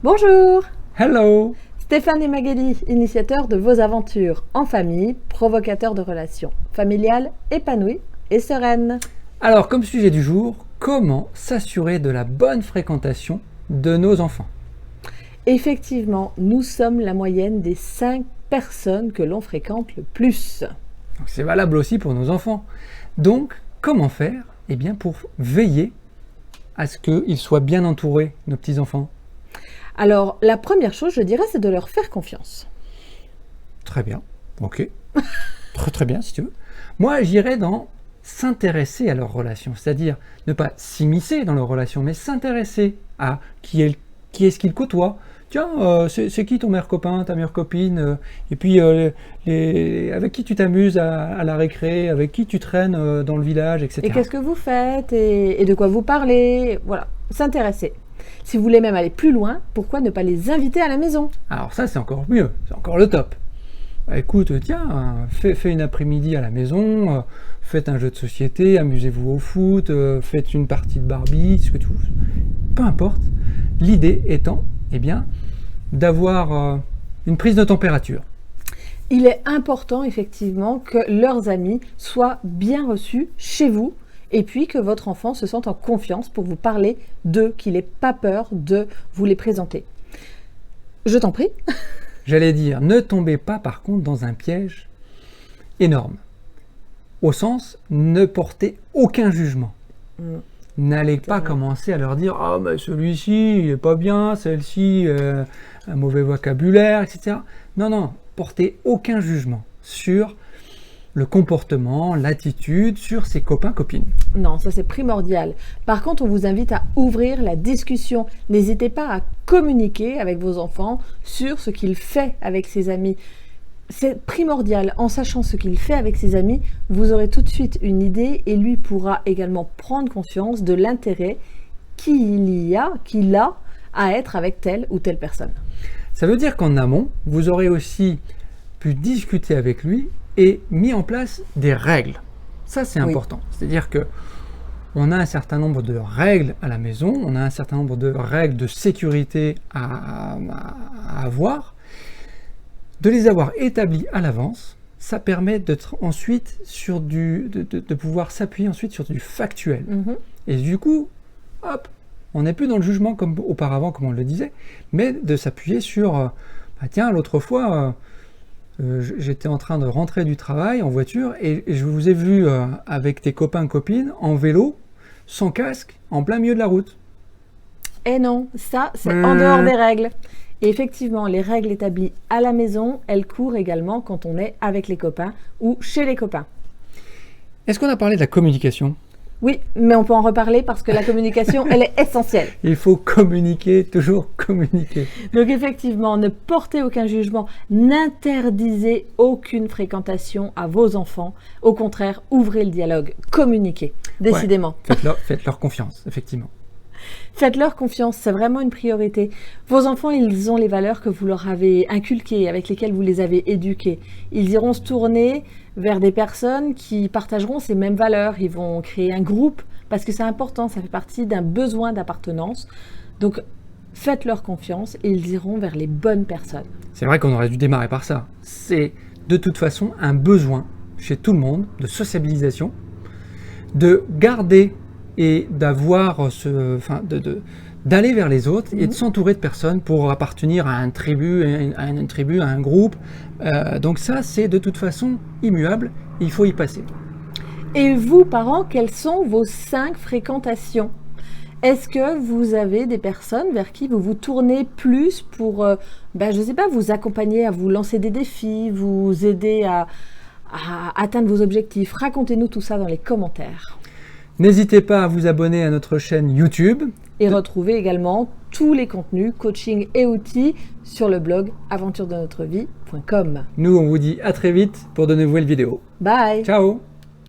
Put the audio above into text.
Bonjour, Hello! Stéphane et Magali, initiateurs de vos aventures en famille, provocateurs de relations familiales épanouies et sereines. Alors, comme sujet du jour, comment s'assurer de la bonne fréquentation de nos enfants? Effectivement, nous sommes la moyenne des 5 personnes que l'on fréquente le plus. Donc, c'est valable aussi pour nos enfants. Donc, comment faire? Eh bien, pour veiller à ce qu'ils soient bien entourés, nos petits-enfants. Alors, la première chose, je dirais, c'est de leur faire confiance. Très bien, ok. Très bien, si tu veux. Moi, j'irais dans s'intéresser à leurs relations, c'est-à-dire ne pas s'immiscer dans leurs relations, mais s'intéresser à qui est-ce qu'ils côtoient. Tiens, c'est qui ton meilleur copain, ta meilleure copine, et puis avec qui tu t'amuses à la récré, avec qui tu traînes dans le village, etc. Et qu'est-ce que vous faites et de quoi vous parlez? Voilà, s'intéresser. Si vous voulez même aller plus loin, pourquoi ne pas les inviter à la maison? Alors ça, c'est encore mieux, c'est encore le top. Écoute, tiens, fais une après-midi à la maison, faites un jeu de société, amusez-vous au foot, faites une partie de Barbie, ce que tu veux. Peu importe. L'idée étant, eh bien, d'avoir une prise de température. Il est important effectivement que leurs amis soient bien reçus chez vous et puis que votre enfant se sente en confiance pour vous parler d'eux, qu'il n'ait pas peur de vous les présenter. Je t'en prie. J'allais dire, ne tombez pas par contre dans un piège énorme. Au sens, ne portez aucun jugement. N'allez pas commencer à leur dire « Ah, mais celui-ci, il est pas bien, celle-ci, un mauvais vocabulaire, etc. » Non, portez aucun jugement sur le comportement, l'attitude, sur ses copains-copines. Non, ça c'est primordial. Par contre, on vous invite à ouvrir la discussion. N'hésitez pas à communiquer avec vos enfants sur ce qu'il fait avec ses amis. C'est primordial. En sachant ce qu'il fait avec ses amis, vous aurez tout de suite une idée et lui pourra également prendre conscience de l'intérêt qu'il a à être avec telle ou telle personne. Ça veut dire qu'en amont, vous aurez aussi pu discuter avec lui et mis en place des règles. Ça, c'est important. C'est-à-dire que on a un certain nombre de règles à la maison, on a un certain nombre de règles de sécurité à avoir. De les avoir établies à l'avance, ça permet d'être ensuite sur de pouvoir s'appuyer ensuite sur du factuel. Et du coup, hop, on n'est plus dans le jugement comme auparavant, comme on le disait, mais de s'appuyer sur, tiens, l'autre fois, j'étais en train de rentrer du travail en voiture et je vous ai vu avec tes copains-copines en vélo, sans casque, en plein milieu de la route. Eh non, ça c'est en dehors des règles. Et effectivement, les règles établies à la maison, elles courent également quand on est avec les copains ou chez les copains. Est-ce qu'on a parlé de la communication ? Oui, mais on peut en reparler parce que la communication, elle est essentielle. Il faut communiquer, toujours communiquer. Donc effectivement, ne portez aucun jugement, n'interdisez aucune fréquentation à vos enfants. Au contraire, ouvrez le dialogue, communiquez, décidément. Ouais, faites-leur confiance, effectivement. Faites-leur confiance, c'est vraiment une priorité. Vos enfants, ils ont les valeurs que vous leur avez inculquées, avec lesquelles vous les avez éduqués. Ils iront se tourner vers des personnes qui partageront ces mêmes valeurs. Ils vont créer un groupe, parce que c'est important, ça fait partie d'un besoin d'appartenance. Donc, faites-leur confiance et ils iront vers les bonnes personnes. C'est vrai qu'on aurait dû démarrer par ça. C'est de toute façon un besoin chez tout le monde de sociabilisation, de garder et d'avoir d'aller vers les autres et de s'entourer de personnes pour appartenir à une tribu, à un groupe. Donc ça, c'est de toute façon immuable, il faut y passer. Et vous, parents, quelles sont vos 5 fréquentations ? Est-ce que vous avez des personnes vers qui vous vous tournez plus pour, je sais pas, vous accompagner à vous lancer des défis, vous aider à atteindre vos objectifs ? Racontez-nous tout ça dans les commentaires. N'hésitez pas à vous abonner à notre chaîne YouTube. Et retrouvez également tous les contenus, coaching et outils sur le blog aventuresdenotreVie.com. Nous, on vous dit à très vite pour de nouvelles vidéos. Bye. Ciao.